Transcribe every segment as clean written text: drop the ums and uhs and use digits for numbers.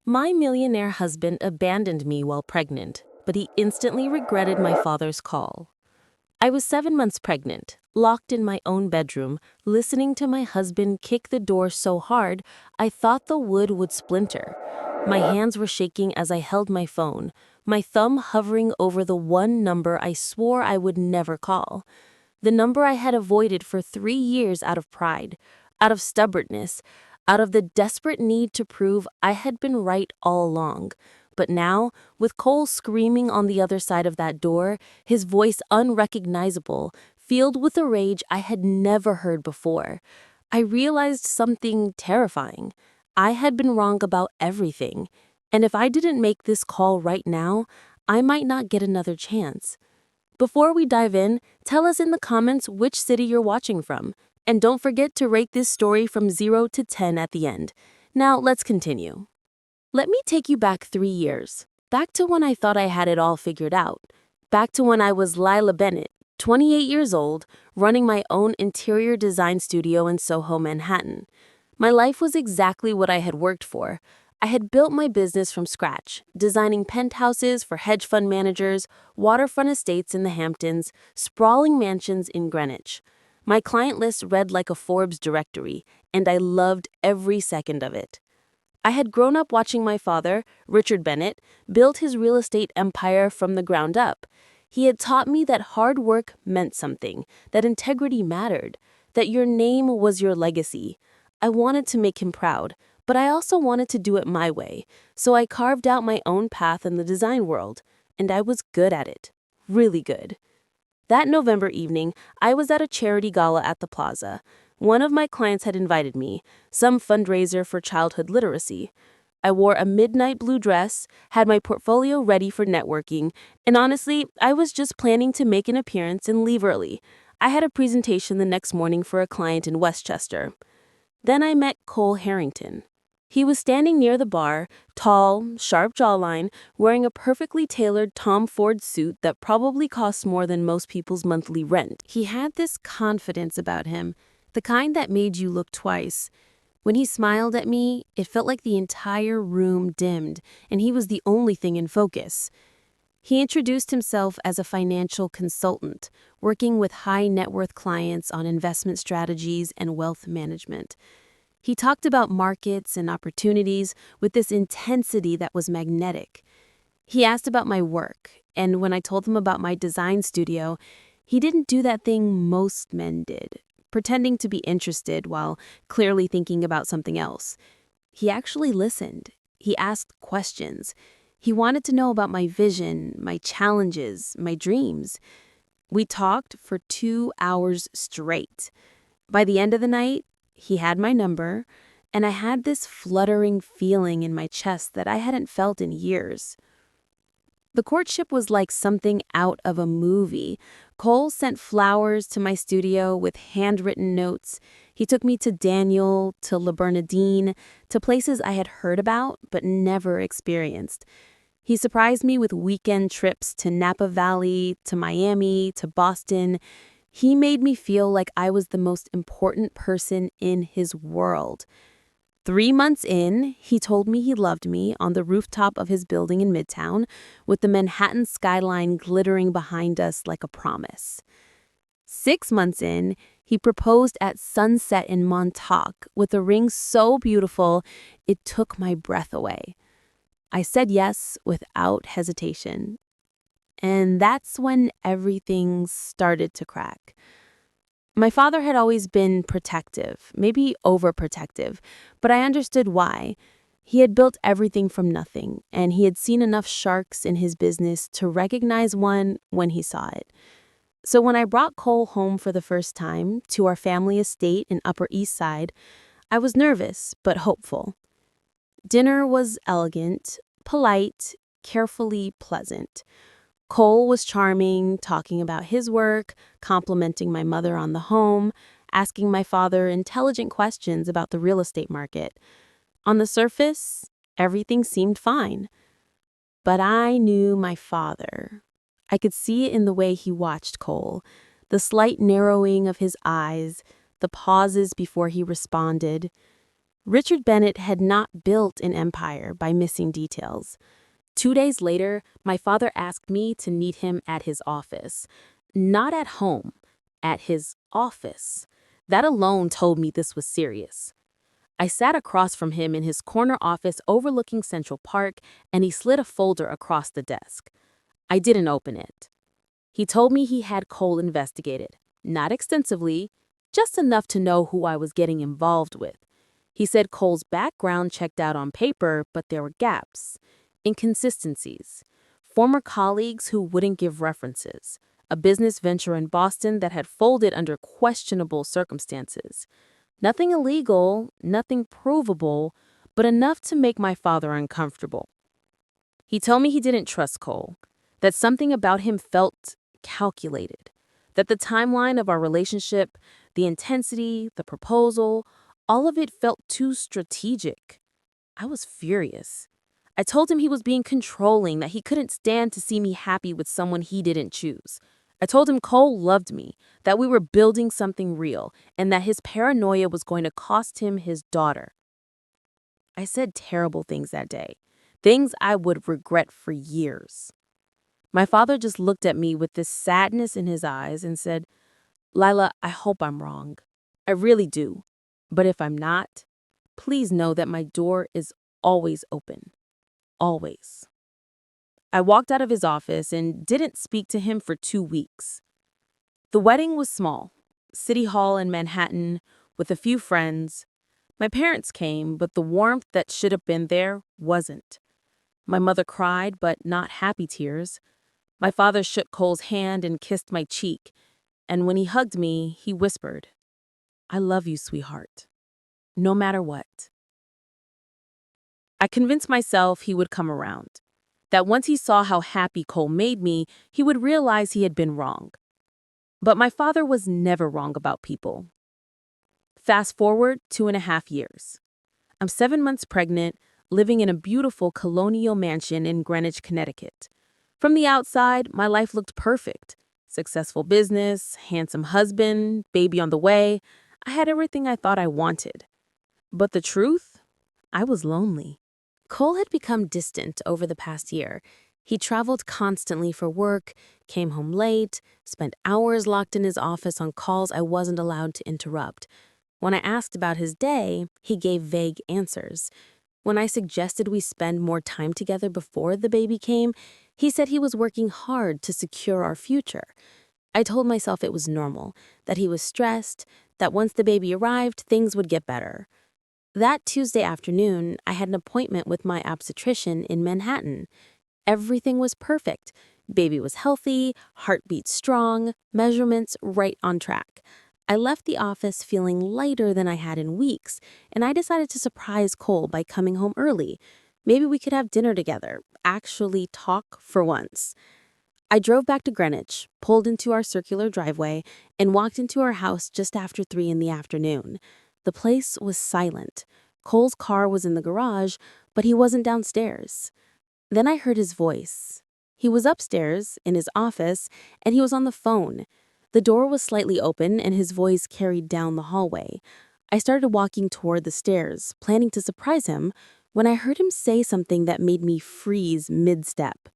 My millionaire husband abandoned me while pregnant, but he instantly regretted my father's call. I was 7 months pregnant, locked in my own bedroom, listening to my husband kick the door so hard I thought the wood would splinter. My hands were shaking as I held my phone, my thumb hovering over the one number I swore I would never call. The number I had avoided for 3 years out of pride, out of stubbornness, out of the desperate need to prove I had been right all along. But now, with Cole screaming on the other side of that door, his voice unrecognizable, filled with a rage I had never heard before, I realized something terrifying. I had been wrong about everything, and if I didn't make this call right now, I might not get another chance. Before we dive in, tell us in the comments which city you're watching from, and don't forget to rate this story from 0 to 10 at the end. Now, let's continue. Let me take you back 3 years, back to when I thought I had it all figured out, back to when I was Layla Bennett, 28 years old, running my own interior design studio in Soho, Manhattan. My life was exactly what I had worked for. I had built my business from scratch, designing penthouses for hedge fund managers, waterfront estates in the Hamptons, sprawling mansions in Greenwich. My client list read like a Forbes directory, and I loved every second of it. I had grown up watching my father, Richard Bennett, build his real estate empire from the ground up. He had taught me that hard work meant something, that integrity mattered, that your name was your legacy. I wanted to make him proud, but I also wanted to do it my way, so I carved out my own path in the design world, and I was good at it. Really good. That November evening, I was at a charity gala at the plaza. One of my clients had invited me, some fundraiser for childhood literacy. I wore a midnight blue dress, had my portfolio ready for networking, and honestly, I was just planning to make an appearance and leave early. I had a presentation the next morning for a client in Westchester. Then I met Cole Harrington. He was standing near the bar, tall, sharp jawline, wearing a perfectly tailored Tom Ford suit that probably cost more than most people's monthly rent. He had this confidence about him, the kind that made you look twice. When he smiled at me, it felt like the entire room dimmed, and he was the only thing in focus. He introduced himself as a financial consultant, working with high net worth clients on investment strategies and wealth management. He talked about markets and opportunities with this intensity that was magnetic. He asked about my work, and when I told him about my design studio, he didn't do that thing most men did, pretending to be interested while clearly thinking about something else. He actually listened. He asked questions. He wanted to know about my vision, my challenges, my dreams. We talked for 2 hours straight. By the end of the night, he had my number, and I had this fluttering feeling in my chest that I hadn't felt in years. The courtship was like something out of a movie. Cole sent flowers to my studio with handwritten notes. He took me to Daniel, to La Bernardine, to places I had heard about but never experienced. He surprised me with weekend trips to Napa Valley, to Miami, to Boston. He made me feel like I was the most important person in his world. 3 months in, he told me he loved me on the rooftop of his building in Midtown, with the Manhattan skyline glittering behind us like a promise. 6 months in, he proposed at sunset in Montauk with a ring so beautiful it took my breath away. I said yes without hesitation. And that's when everything started to crack. My father had always been protective, maybe overprotective, but I understood why. He had built everything from nothing, and he had seen enough sharks in his business to recognize one when he saw it. So when I brought Cole home for the first time to our family estate in Upper East Side, I was nervous but hopeful. Dinner was elegant, polite, carefully pleasant. Cole was charming, talking about his work, complimenting my mother on the home, asking my father intelligent questions about the real estate market. On the surface, everything seemed fine. But I knew my father. I could see it in the way he watched Cole, the slight narrowing of his eyes, the pauses before he responded. Richard Bennett had not built an empire by missing details. 2 days later, my father asked me to meet him at his office. Not at home, at his office. That alone told me this was serious. I sat across from him in his corner office overlooking Central Park, and he slid a folder across the desk. I didn't open it. He told me he had Cole investigated. Not extensively, just enough to know who I was getting involved with. He said Cole's background checked out on paper, but there were gaps, inconsistencies, former colleagues who wouldn't give references, a business venture in Boston that had folded under questionable circumstances. Nothing illegal, nothing provable, but enough to make my father uncomfortable. He told me he didn't trust Cole, that something about him felt calculated, that the timeline of our relationship, the intensity, the proposal, all of it felt too strategic. I was furious. I told him he was being controlling, that he couldn't stand to see me happy with someone he didn't choose. I told him Cole loved me, that we were building something real, and that his paranoia was going to cost him his daughter. I said terrible things that day, things I would regret for years. My father just looked at me with this sadness in his eyes and said, "Layla, I hope I'm wrong. I really do. But if I'm not, please know that my door is always open. Always." I walked out of his office and didn't speak to him for 2 weeks. The wedding was small, City Hall in Manhattan, with a few friends. My parents came, but the warmth that should have been there wasn't. My mother cried, but not happy tears. My father shook Cole's hand and kissed my cheek, and when he hugged me, he whispered, "I love you, sweetheart, no matter what." I convinced myself he would come around, that once he saw how happy Cole made me, he would realize he had been wrong. But my father was never wrong about people. Fast forward 2.5 years. I'm 7 months pregnant, living in a beautiful colonial mansion in Greenwich, Connecticut. From the outside, my life looked perfect. Successful business, handsome husband, baby on the way. I had everything I thought I wanted. But the truth? I was lonely. Cole had become distant over the past year. He traveled constantly for work, came home late, spent hours locked in his office on calls I wasn't allowed to interrupt. When I asked about his day, he gave vague answers. When I suggested we spend more time together before the baby came, he said he was working hard to secure our future. I told myself it was normal, that he was stressed, that once the baby arrived, things would get better. That Tuesday afternoon, I had an appointment with my obstetrician in Manhattan. Everything was perfect. Baby was healthy, heartbeat strong, measurements right on track. I left the office feeling lighter than I had in weeks, and I decided to surprise Cole by coming home early. Maybe we could have dinner together, actually talk for once. I drove back to Greenwich, pulled into our circular driveway, and walked into our house just after 3 in the afternoon. The place was silent. Cole's car was in the garage, but he wasn't downstairs. Then I heard his voice. He was upstairs, in his office, and he was on the phone. The door was slightly open, and his voice carried down the hallway. I started walking toward the stairs, planning to surprise him, when I heard him say something that made me freeze mid-step.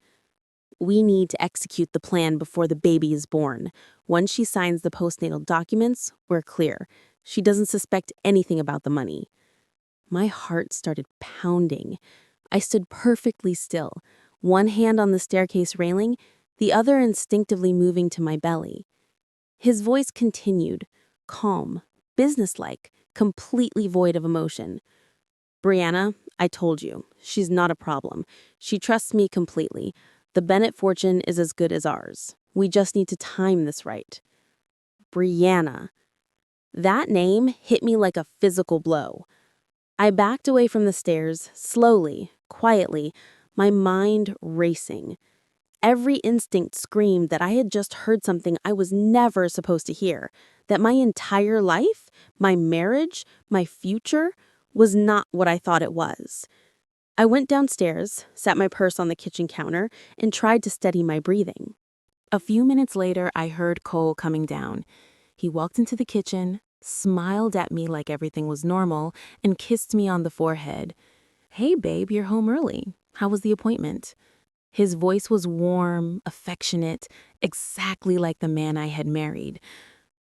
"We need to execute the plan before the baby is born. Once she signs the postnatal documents, we're clear. She doesn't suspect anything about the money." My heart started pounding. I stood perfectly still, one hand on the staircase railing, the other instinctively moving to my belly. His voice continued, calm, businesslike, completely void of emotion. "Brianna, I told you, she's not a problem. She trusts me completely. The Bennett fortune is as good as ours. We just need to time this right." Brianna. That name hit me like a physical blow. I backed away from the stairs, slowly, quietly, my mind racing. Every instinct screamed that I had just heard something I was never supposed to hear, that my entire life, my marriage, my future, was not what I thought it was. I went downstairs, sat my purse on the kitchen counter, and tried to steady my breathing. A few minutes later, I heard Cole coming down. He walked into the kitchen, smiled at me like everything was normal, and kissed me on the forehead. "Hey, babe, you're home early. How was the appointment?" His voice was warm, affectionate, exactly like the man I had married.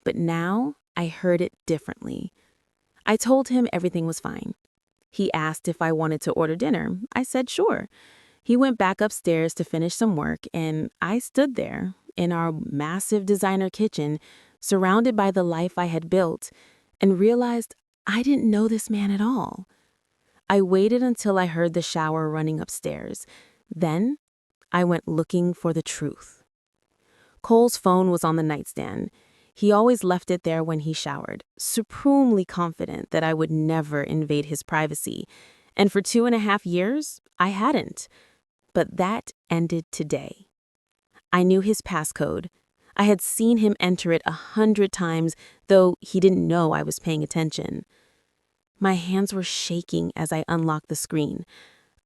But now I heard it differently. I told him everything was fine. He asked if I wanted to order dinner. I said sure. He went back upstairs to finish some work, and I stood there in our massive designer kitchen, surrounded by the life I had built, and realized I didn't know this man at all. I waited until I heard the shower running upstairs. Then I went looking for the truth. Cole's phone was on the nightstand. He always left it there when he showered, supremely confident that I would never invade his privacy. And for 2.5 years, I hadn't. But that ended today. I knew his passcode. I had seen him enter it 100 times, though he didn't know I was paying attention. My hands were shaking as I unlocked the screen.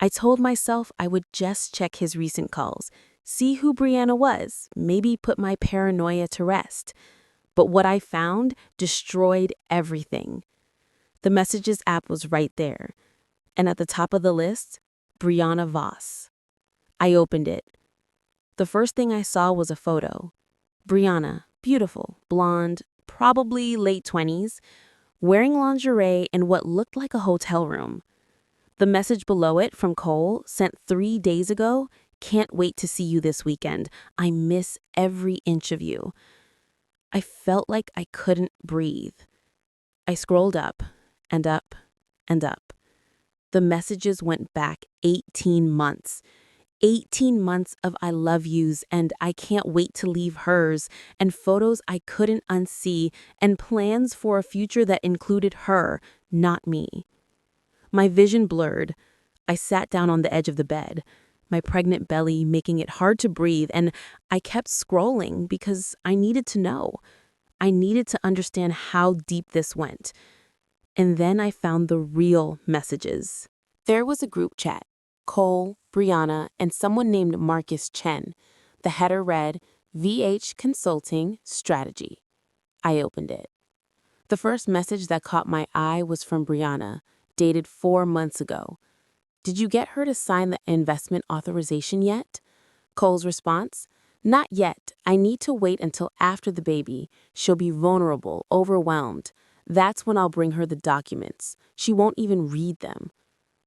I told myself I would just check his recent calls, see who Brianna was, maybe put my paranoia to rest. But what I found destroyed everything. The Messages app was right there, and at the top of the list, Brianna Voss. I opened it. The first thing I saw was a photo. Brianna, beautiful, blonde, probably late 20s, wearing lingerie in what looked like a hotel room. The message below it from Cole, sent 3 days ago: "Can't wait to see you this weekend. I miss every inch of you." I felt like I couldn't breathe. I scrolled up and up and up. The messages went back 18 months. 18 months of "I love yous" and "I can't wait to leave" hers, and photos I couldn't unsee, and plans for a future that included her, not me. My vision blurred. I sat down on the edge of the bed, my pregnant belly making it hard to breathe, and I kept scrolling because I needed to know. I needed to understand how deep this went. And then I found the real messages. There was a group chat: Cole, Brianna, and someone named Marcus Chen. The header read, "VH Consulting Strategy." I opened it. The first message that caught my eye was from Brianna, dated 4 months ago. "Did you get her to sign the investment authorization yet?" Cole's response: "Not yet. I need to wait until after the baby. She'll be vulnerable, overwhelmed. That's when I'll bring her the documents. She won't even read them."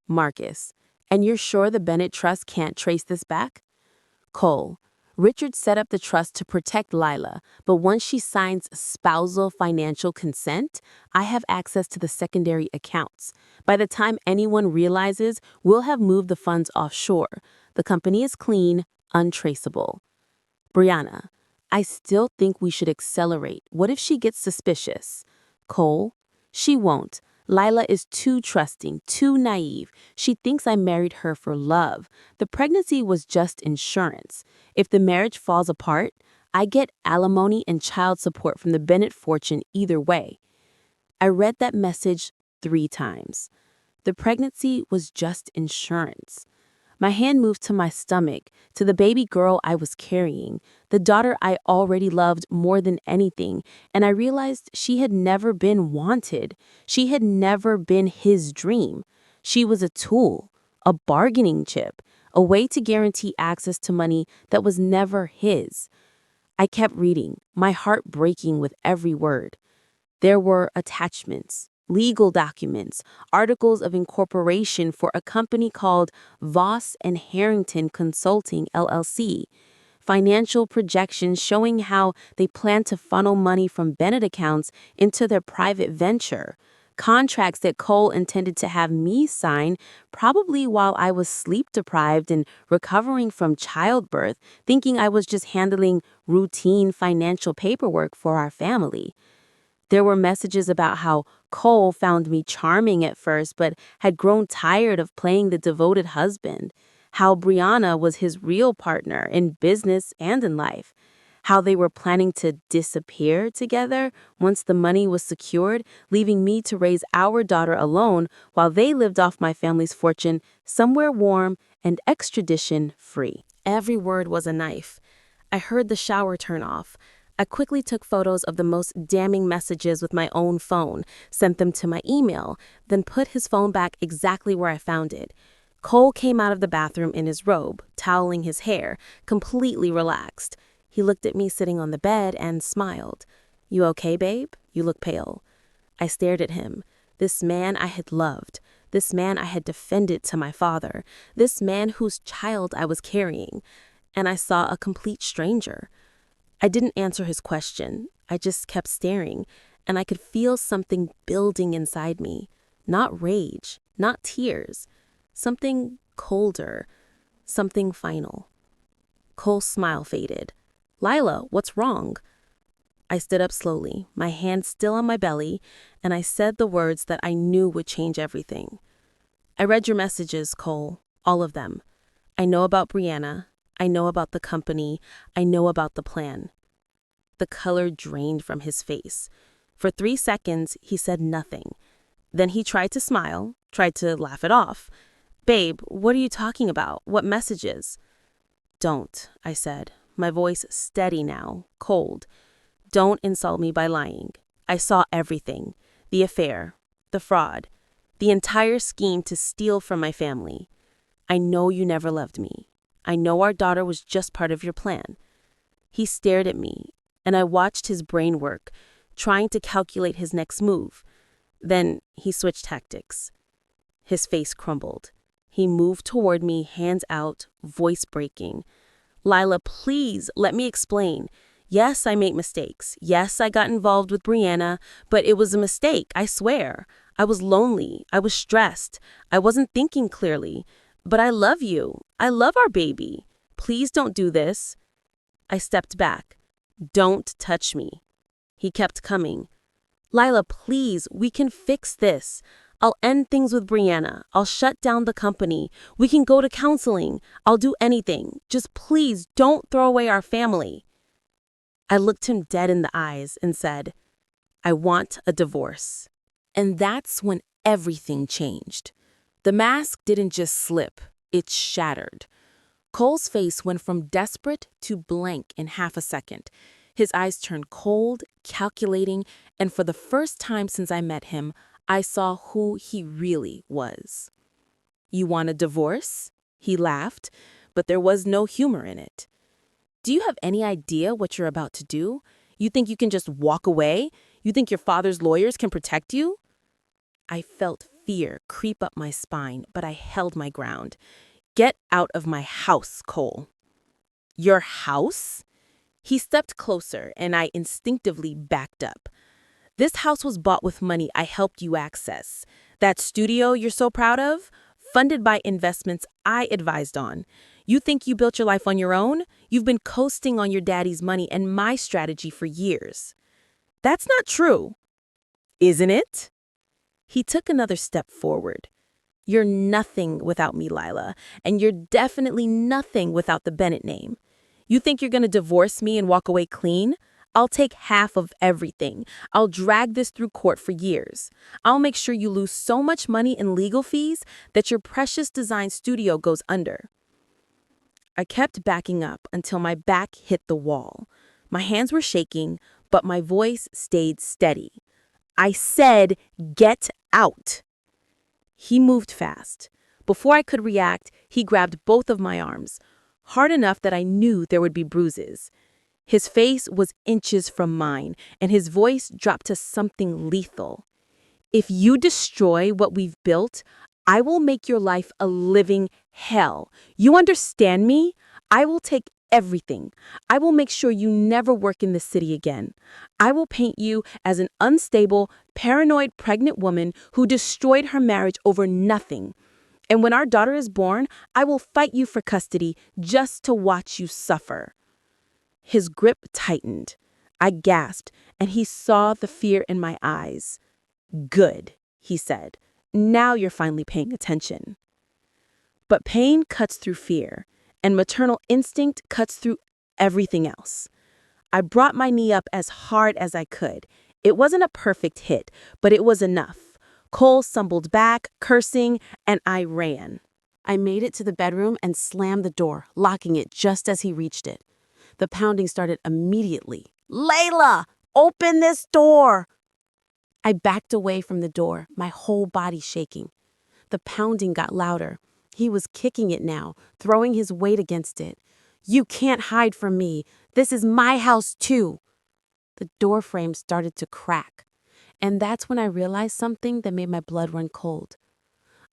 Marcus: "And you're sure the Bennett Trust can't trace this back?" Cole: "Richard set up the trust to protect Layla, but once she signs spousal financial consent, I have access to the secondary accounts. By the time anyone realizes, we'll have moved the funds offshore. The company is clean, untraceable." Brianna: "I still think we should accelerate. What if she gets suspicious?" Cole: "She won't. Layla is too trusting, too naive. She thinks I married her for love. The pregnancy was just insurance. If the marriage falls apart, I get alimony and child support from the Bennett fortune either way." I read that message 3 times. The pregnancy was just insurance. My hand moved to my stomach, to the baby girl I was carrying, the daughter I already loved more than anything, and I realized she had never been wanted. She had never been his dream. She was a tool, a bargaining chip, a way to guarantee access to money that was never his. I kept reading, my heart breaking with every word. There were attachments, legal documents, articles of incorporation for a company called Voss and Harrington Consulting, LLC, financial projections showing how they plan to funnel money from Bennett accounts into their private venture, contracts that Cole intended to have me sign, probably while I was sleep-deprived and recovering from childbirth, thinking I was just handling routine financial paperwork for our family. There were messages about how Cole found me charming at first but had grown tired of playing the devoted husband, how Brianna was his real partner in business and in life, how they were planning to disappear together once the money was secured, leaving me to raise our daughter alone while they lived off my family's fortune somewhere warm and extradition-free. Every word was a knife. I heard the shower turn off. I quickly took photos of the most damning messages with my own phone, sent them to my email, then put his phone back exactly where I found it. Cole came out of the bathroom in his robe, toweling his hair, completely relaxed. He looked at me sitting on the bed and smiled. "You okay, babe? You look pale." I stared at him. This man I had loved. This man I had defended to my father. This man whose child I was carrying. And I saw a complete stranger. I didn't answer his question. I just kept staring, and I could feel something building inside me. Not rage, not tears. Something colder, something final. Cole's smile faded. "Layla, what's wrong?" I stood up slowly, my hand still on my belly, and I said the words that I knew would change everything. "I read your messages, Cole, all of them. I know about Brianna. I know about the company. I know about the plan." The color drained from his face. For 3 seconds, he said nothing. Then he tried to smile, tried to laugh it off. "Babe, what are you talking about? What messages?" "Don't," I said, my voice steady now, cold. "Don't insult me by lying. I saw everything. The affair, the fraud, the entire scheme to steal from my family. I know you never loved me. I know our daughter was just part of your plan." He stared at me, and I watched his brain work, trying to calculate his next move. Then he switched tactics. His face crumbled. He moved toward me, hands out, voice breaking. "Layla, please, let me explain. Yes, I make mistakes. Yes, I got involved with Brianna, but it was a mistake, I swear. I was lonely. I was stressed. I wasn't thinking clearly. But I love you. I love our baby. Please don't do this." I stepped back. "Don't touch me." He kept coming. "Layla, please, we can fix this. I'll end things with Brianna. I'll shut down the company. We can go to counseling. I'll do anything. Just please don't throw away our family." I looked him dead in the eyes and said, "I want a divorce." And that's when everything changed. The mask didn't just slip, it shattered. Cole's face went from desperate to blank in half a second. His eyes turned cold, calculating, and for the first time since I met him, I saw who he really was. "You want a divorce?" He laughed, but there was no humor in it. "Do you have any idea what you're about to do? You think you can just walk away? You think your father's lawyers can protect you?" I felt fear creep up my spine, but I held my ground. "Get out of my house, Cole." "Your house?" He stepped closer, and I instinctively backed up. "This house was bought with money I helped you access. That studio you're so proud of? Funded by investments I advised on. You think you built your life on your own? You've been coasting on your daddy's money and my strategy for years." "That's not true." "Isn't it?" He took another step forward. "You're nothing without me, Layla, and you're definitely nothing without the Bennett name. You think you're going to divorce me and walk away clean? I'll take half of everything. I'll drag this through court for years. I'll make sure you lose so much money in legal fees that your precious design studio goes under." I kept backing up until my back hit the wall. My hands were shaking, but my voice stayed steady. "I said, get out." He moved fast. Before I could react, he grabbed both of my arms, hard enough that I knew there would be bruises. His face was inches from mine, and his voice dropped to something lethal. "If you destroy what we've built, I will make your life a living hell. You understand me? I will take everything. I will make sure you never work in this city again. I will paint you as an unstable, paranoid pregnant woman who destroyed her marriage over nothing. And when our daughter is born, I will fight you for custody just to watch you suffer." His grip tightened. I gasped, and he saw the fear in my eyes. "Good," he said. "Now you're finally paying attention." But pain cuts through fear, and maternal instinct cuts through everything else. I brought my knee up as hard as I could. It wasn't a perfect hit, but it was enough. Cole stumbled back, cursing, and I ran. I made it to the bedroom and slammed the door, locking it just as he reached it. The pounding started immediately, "Layla, open this door!" I backed away from the door, my whole body shaking. The pounding got louder. He was kicking it now, throwing his weight against it. "You can't hide from me. This is my house, too." The door frame started to crack. And that's when I realized something that made my blood run cold.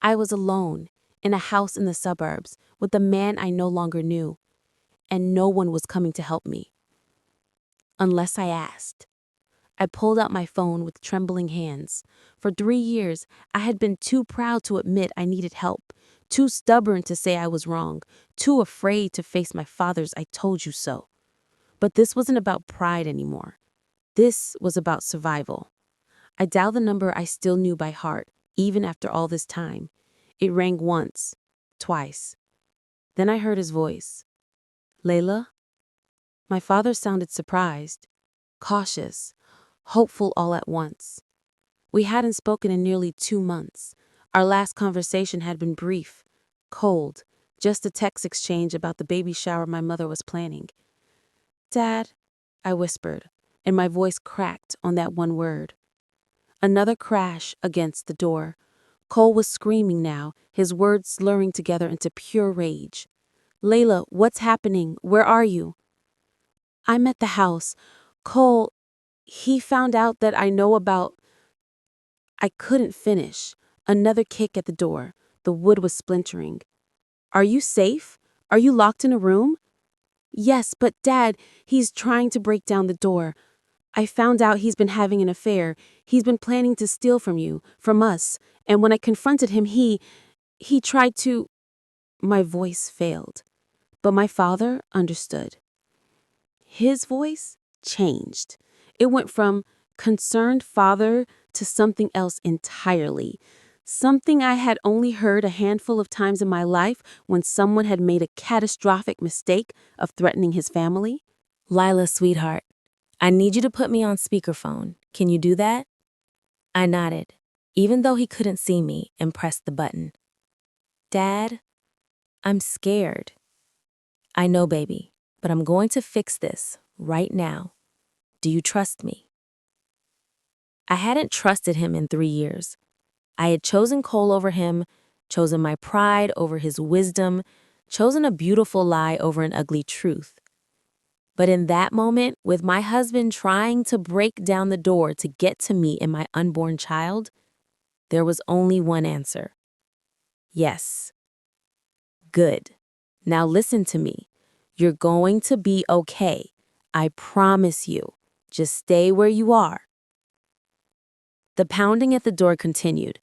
I was alone, in a house in the suburbs, with a man I no longer knew. And no one was coming to help me. Unless I asked. I pulled out my phone with trembling hands. For 3 years, I had been too proud to admit I needed help, too stubborn to say I was wrong, too afraid to face my father's "I told you so." But this wasn't about pride anymore. This was about survival. I dialed the number I still knew by heart, even after all this time. It rang once, twice. Then I heard his voice. "Layla?" My father sounded surprised, cautious, hopeful all at once. We hadn't spoken in nearly 2 months. Our last conversation had been brief, cold, just a text exchange about the baby shower my mother was planning. "Dad," I whispered, and my voice cracked on that one word. Another crash against the door. Cole was screaming now, his words slurring together into pure rage. "Layla, what's happening? Where are you?" "I'm at the house. Cole, he found out that I know about—" I couldn't finish. Another kick at the door. The wood was splintering. "Are you safe? Are you locked in a room?" "Yes, but Dad, he's trying to break down the door. I found out he's been having an affair. He's been planning to steal from you, from us. And when I confronted him, he tried to—" My voice failed. But my father understood. His voice changed. It went from concerned father to something else entirely. Something I had only heard a handful of times in my life when someone had made a catastrophic mistake of threatening his family. "Layla, sweetheart, I need you to put me on speakerphone. Can you do that?" I nodded, even though he couldn't see me, and pressed the button. "Dad, I'm scared." "I know, baby, but I'm going to fix this right now. Do you trust me?" I hadn't trusted him in 3 years. I had chosen Cole over him, chosen my pride over his wisdom, chosen a beautiful lie over an ugly truth. But in that moment, with my husband trying to break down the door to get to me and my unborn child, there was only one answer. Yes. Good. Now listen to me. You're going to be okay. I promise you. Just stay where you are. The pounding at the door continued.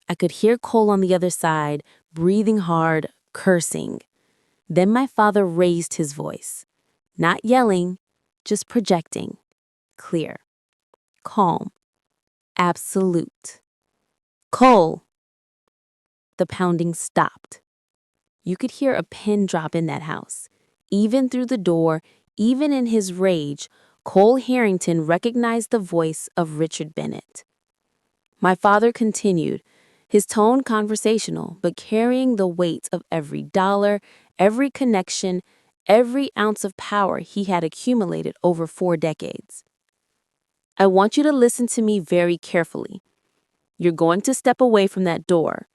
I could hear Cole on the other side, breathing hard, cursing. Then my father raised his voice. Not yelling, just projecting. Clear. Calm. Absolute. "Cole!" The pounding stopped. You could hear a pin drop in that house. Even through the door, even in his rage, Cole Harrington recognized the voice of Richard Bennett. My father continued, his tone conversational, but carrying the weight of every dollar, every connection, every ounce of power he had accumulated over 4 decades. "I want you to listen to me very carefully. You're going to step away from that door.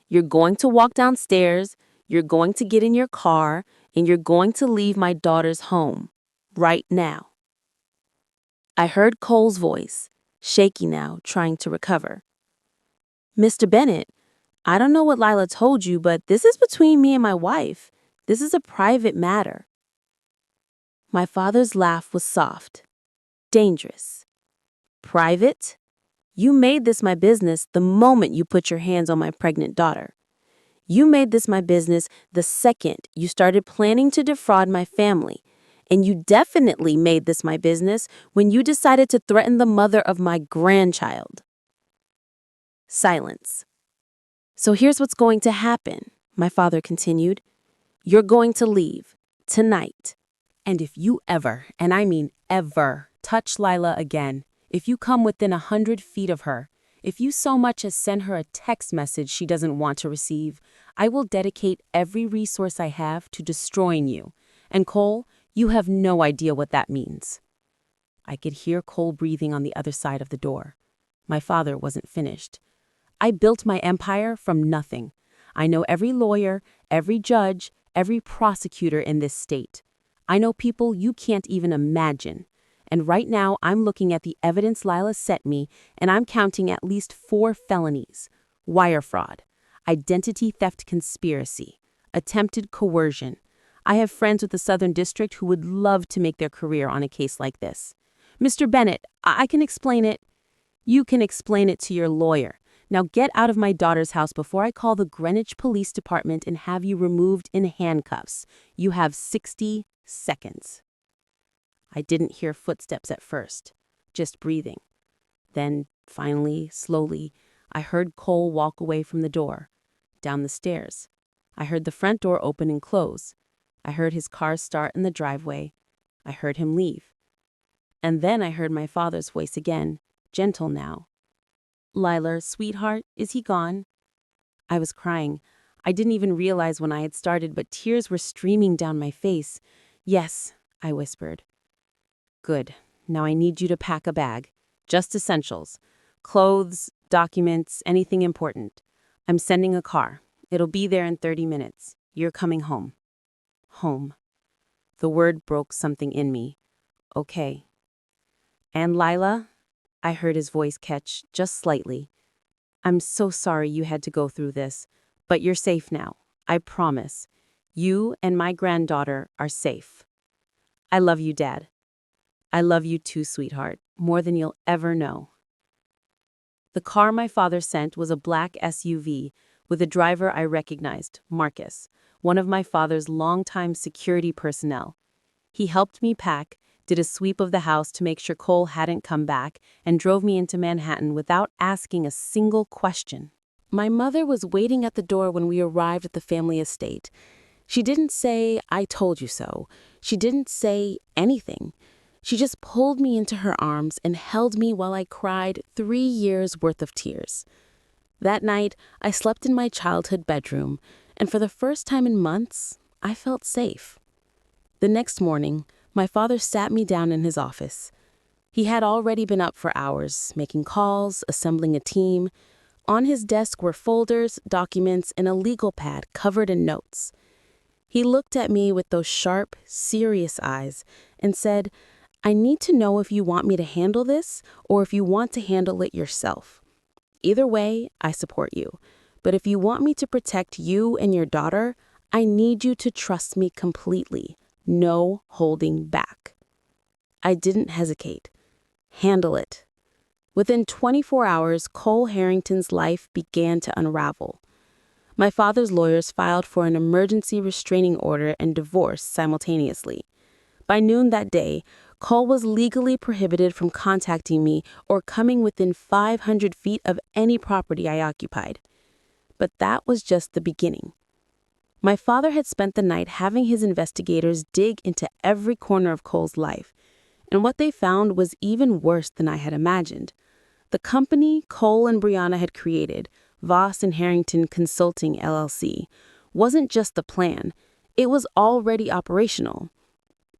You're going to walk downstairs, you're going to get in your car, and you're going to leave my daughter's home. Right now." I heard Cole's voice, shaky now, trying to recover. "Mr. Bennett, I don't know what Layla told you, but this is between me and my wife. This is a private matter." My father's laugh was soft, dangerous. "Private? You made this my business the moment you put your hands on my pregnant daughter. You made this my business the second you started planning to defraud my family. And you definitely made this my business when you decided to threaten the mother of my grandchild." Silence. "So here's what's going to happen," my father continued. "You're going to leave. Tonight. And if you ever, and I mean ever, touch Layla again, if you come within 100 feet of her, if you so much as send her a text message she doesn't want to receive, I will dedicate every resource I have to destroying you. And Cole, you have no idea what that means." I could hear Cole breathing on the other side of the door. My father wasn't finished. I built my empire from nothing. I know every lawyer, every judge, every prosecutor in this state. I know people you can't even imagine. And right now, I'm looking at the evidence Layla sent me, and I'm counting at least 4 felonies: wire fraud, identity theft conspiracy, attempted coercion. I have friends with the Southern District who would love to make their career on a case like this. Mr. Bennett, I can explain it. You can explain it to your lawyer. Now get out of my daughter's house before I call the Greenwich Police Department and have you removed in handcuffs. You have 60 seconds. I didn't hear footsteps at first, just breathing. Then, finally, slowly, I heard Cole walk away from the door, down the stairs. I heard the front door open and close. I heard his car start in the driveway. I heard him leave. And then I heard my father's voice again, gentle now. "Layla, sweetheart, is he gone?" I was crying. I didn't even realize when I had started, but tears were streaming down my face. "Yes," I whispered. "Good. Now I need you to pack a bag. Just essentials. Clothes, documents, anything important. I'm sending a car. It'll be there in 30 minutes. You're coming home." Home. The word broke something in me. Okay. "And Layla?" I heard his voice catch, just slightly. "I'm so sorry you had to go through this, but you're safe now. I promise. You and my granddaughter are safe. I love you, Dad. I love you too, sweetheart, more than you'll ever know." The car my father sent was a black SUV with a driver I recognized, Marcus, one of my father's longtime security personnel. He helped me pack, did a sweep of the house to make sure Cole hadn't come back, and drove me into Manhattan without asking a single question. My mother was waiting at the door when we arrived at the family estate. She didn't say, "I told you so." She didn't say anything. She just pulled me into her arms and held me while I cried 3 years' worth of tears. That night, I slept in my childhood bedroom, and for the first time in months, I felt safe. The next morning, my father sat me down in his office. He had already been up for hours, making calls, assembling a team. On his desk were folders, documents, and a legal pad covered in notes. He looked at me with those sharp, serious eyes and said, "I need to know if you want me to handle this or if you want to handle it yourself. Either way, I support you. But if you want me to protect you and your daughter, I need you to trust me completely. No holding back." I didn't hesitate. Handle it. Within 24 hours, Cole Harrington's life began to unravel. My father's lawyers filed for an emergency restraining order and divorce simultaneously. By noon that day, Cole was legally prohibited from contacting me or coming within 500 feet of any property I occupied. But that was just the beginning. My father had spent the night having his investigators dig into every corner of Cole's life, and what they found was even worse than I had imagined. The company Cole and Brianna had created, Voss and Harrington Consulting LLC, wasn't just the plan, it was already operational.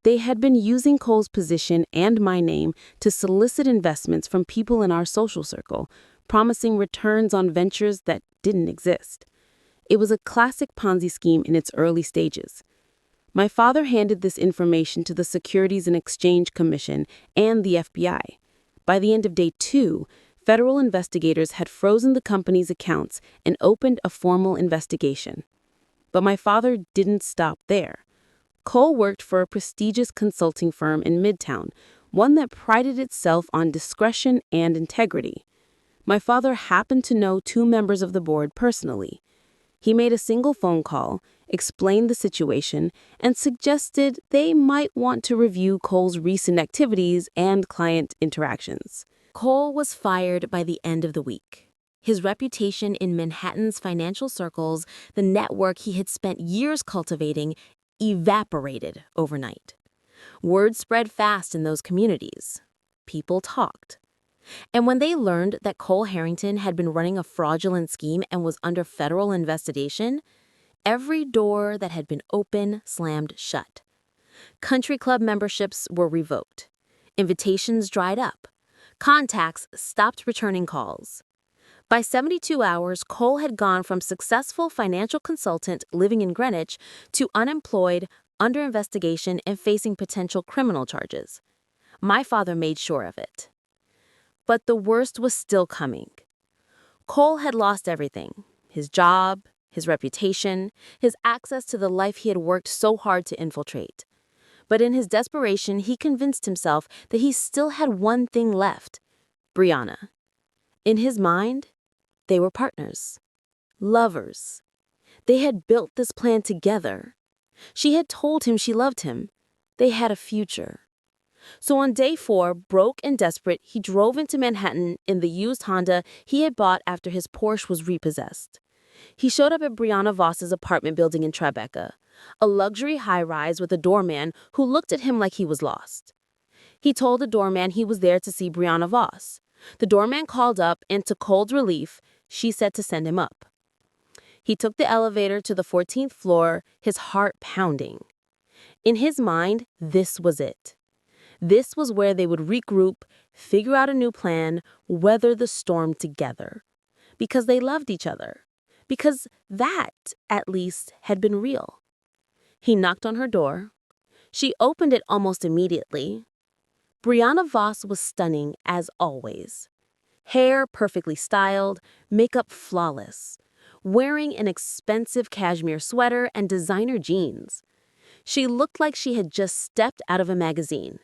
They had been using Cole's position and my name to solicit investments from people in our social circle, promising returns on ventures that didn't exist. It was a classic Ponzi scheme in its early stages. My father handed this information to the Securities and Exchange Commission and the FBI. By the end of day 2, federal investigators had frozen the company's accounts and opened a formal investigation. But my father didn't stop there. Cole worked for a prestigious consulting firm in Midtown, one that prided itself on discretion and integrity. My father happened to know 2 members of the board personally. He made a single phone call, explained the situation, and suggested they might want to review Cole's recent activities and client interactions. Cole was fired by the end of the week. His reputation in Manhattan's financial circles, the network he had spent years cultivating, evaporated overnight. Word spread fast in those communities. People talked. And when they learned that Cole Harrington had been running a fraudulent scheme and was under federal investigation, every door that had been open slammed shut. Country club memberships were revoked. Invitations dried up. Contacts stopped returning calls. By 72 hours, Cole had gone from successful financial consultant living in Greenwich to unemployed, under investigation, and facing potential criminal charges. My father made sure of it. But the worst was still coming. Cole had lost everything: his job, his reputation, his access to the life he had worked so hard to infiltrate. But in his desperation, he convinced himself that he still had one thing left: Brianna. In his mind, they were partners, lovers. They had built this plan together. She had told him she loved him. They had a future. So on day 4, broke and desperate, he drove into Manhattan in the used Honda he had bought after his Porsche was repossessed. He showed up at Brianna Voss's apartment building in Tribeca, a luxury high-rise with a doorman who looked at him like he was lost. He told the doorman he was there to see Brianna Voss. The doorman called up, and to Cole's relief, she said to send him up. He took the elevator to the 14th floor, his heart pounding. In his mind, this was it. This was where they would regroup, figure out a new plan, weather the storm together. Because they loved each other. Because that, at least, had been real. He knocked on her door. She opened it almost immediately. Brianna Voss was stunning, as always. Hair perfectly styled, makeup flawless. Wearing an expensive cashmere sweater and designer jeans. She looked like she had just stepped out of a magazine.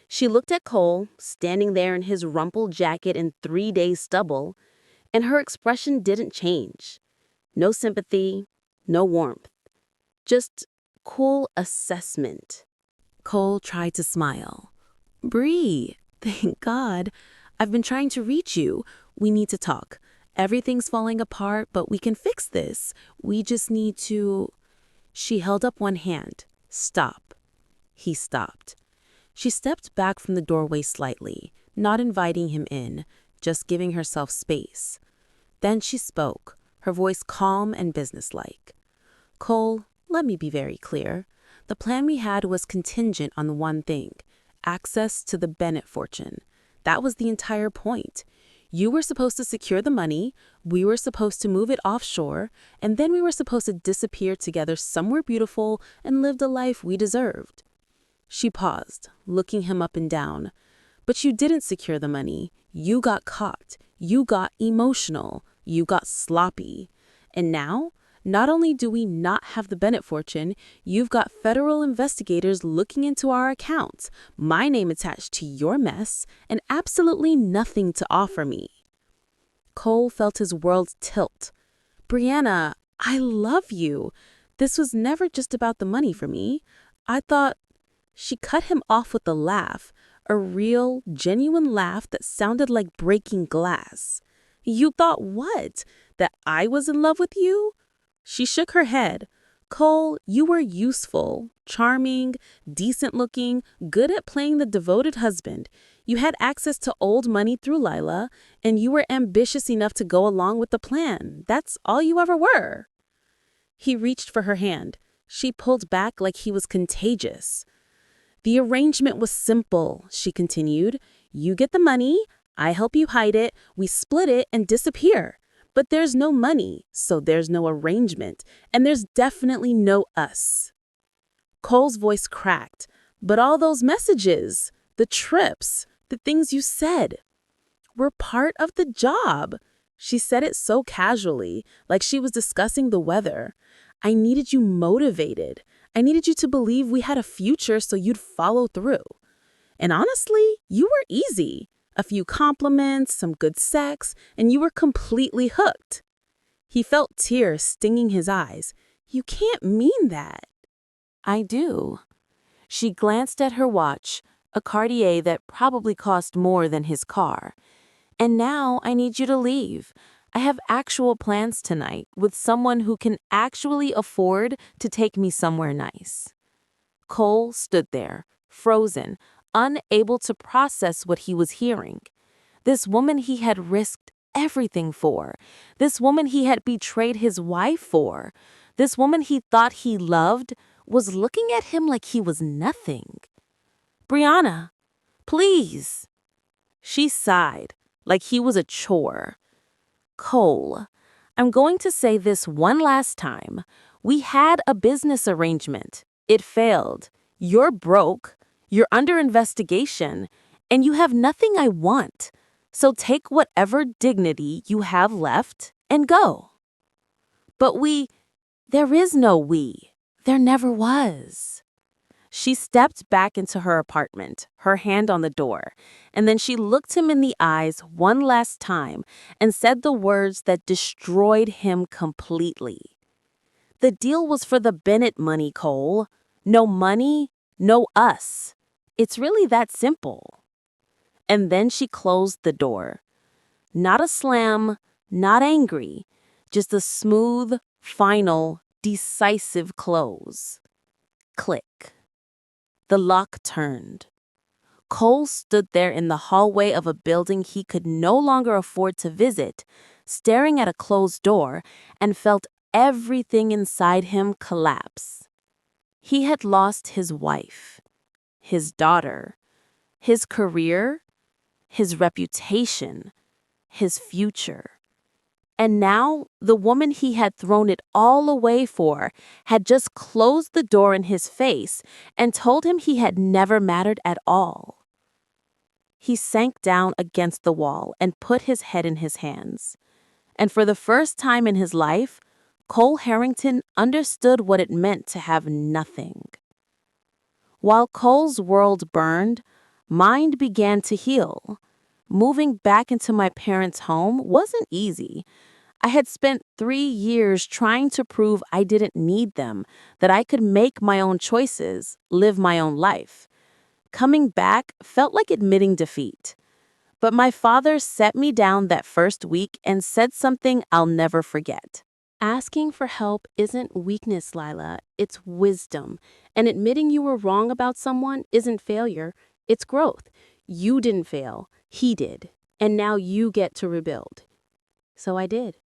She looked at Cole, standing there in his rumpled jacket and 3-day stubble, and her expression didn't change. No sympathy, no warmth. Just cool assessment. Cole tried to smile. "Bree, thank God. I've been trying to reach you. We need to talk. Everything's falling apart, but we can fix this. We just need to—" She held up one hand. "Stop." He stopped. She stepped back from the doorway slightly, not inviting him in, just giving herself space. Then she spoke, her voice calm and businesslike. "Cole, let me be very clear. The plan we had was contingent on the one thing: access to the Bennett fortune. That was the entire point. You were supposed to secure the money, we were supposed to move it offshore, and then we were supposed to disappear together somewhere beautiful and live the life we deserved." She paused, looking him up and down. "But you didn't secure the money. You got caught. You got emotional. You got sloppy. And now, not only do we not have the Bennett fortune, you've got federal investigators looking into our accounts, my name attached to your mess, and absolutely nothing to offer me." Cole felt his world tilt. "Brianna, I love you. This was never just about the money for me. I thought—" She cut him off with a laugh, a real, genuine laugh that sounded like breaking glass. "You thought what? That I was in love with you?" She shook her head. "Cole, you were useful, charming, decent-looking, good at playing the devoted husband. You had access to old money through Layla, and you were ambitious enough to go along with the plan. That's all you ever were." He reached for her hand. She pulled back like he was contagious. "The arrangement was simple," she continued. "You get the money, I help you hide it, we split it and disappear. But there's no money, so there's no arrangement, and there's definitely no us." Cole's voice cracked. "But all those messages, the trips, the things you said, were part of the job." She said it so casually, like she was discussing the weather. "I needed you motivated. I needed you to believe we had a future so you'd follow through. And honestly, you were easy. A few compliments, some good sex, and you were completely hooked." He felt tears stinging his eyes. "You can't mean that." "I do." She glanced at her watch, a Cartier that probably cost more than his car. "And now I need you to leave. I have actual plans tonight with someone who can actually afford to take me somewhere nice." Cole stood there, frozen, unable to process what he was hearing. This woman he had risked everything for. This woman he had betrayed his wife for. This woman he thought he loved was looking at him like he was nothing. "Brianna, Please. She sighed, like he was a chore. Cole, I'm going to say this one last time. We had a business arrangement. It failed. You're broke. You're under investigation. And you have nothing I want. So take whatever dignity you have left and go. But there is no we. There never was. She stepped back into her apartment, her hand on the door, and then she looked him in the eyes one last time and said the words that destroyed him completely. The deal was for the Bennett money, Cole. No money, no us. It's really that simple. And then she closed the door. Not a slam, not angry, just a smooth, final, decisive close. Click. The lock turned. Cole stood there in the hallway of a building he could no longer afford to visit, staring at a closed door, and felt everything inside him collapse. He had lost his wife, his daughter, his career, his reputation, his future. And now, the woman he had thrown it all away for had just closed the door in his face and told him he had never mattered at all. He sank down against the wall and put his head in his hands. And for the first time in his life, Cole Harrington understood what it meant to have nothing. While Cole's world burned, mine began to heal. Moving back into my parents' home wasn't easy. I had spent 3 years trying to prove I didn't need them, that I could make my own choices, live my own life. Coming back felt like admitting defeat. But my father set me down that first week and said something I'll never forget. Asking for help isn't weakness, Layla. It's wisdom. And admitting you were wrong about someone isn't failure. It's growth. You didn't fail. He did. And now you get to rebuild. So I did.